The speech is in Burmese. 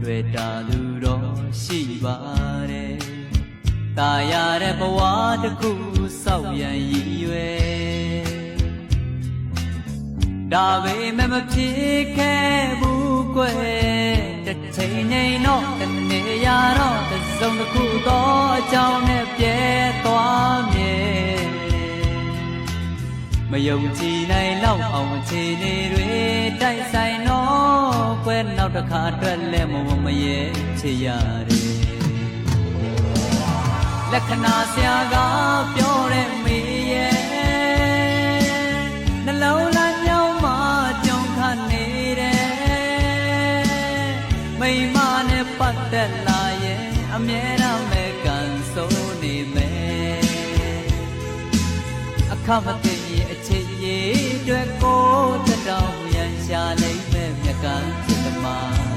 တွေ့တာသူတော့ရှိပါတယ်ตาရတဲ့ဘဝတစ်ခုစောက်ရန်ရည်ရွယ်ဒါပေမဲ့မဖြစ်ခဲ့ဘူးကွယ်တစ်ချိန်နေတော့တနေ့ရတော့တစ်စုံတစ်ခုတော့အကြောင်းနဲ့ပြဲသွားမြဲမယုံကြည်နိုင်လောက်အောင်အခြေအနေတွေတိုက်ဆိုင်တော့ကွယ်နောက်တစ်ခါအတွက်လည်းမရဲချေရတယ်လက္ခဏာဆရာကပြောတဲ့မေရဲ့နှလုံးသားညောင်းမှကြုံခနေတယ်မိမနဲ့ပတ်သက်လာရဲ့အမြဲတမ်းပဲကန်ဆိုးနေမယ်အခမသိရဲ့အချစ်ရဲ့အတွက်ကိုတတောင်ရန်ရှာလိမ့်မယ်မြတ်ကဖြစ်သမား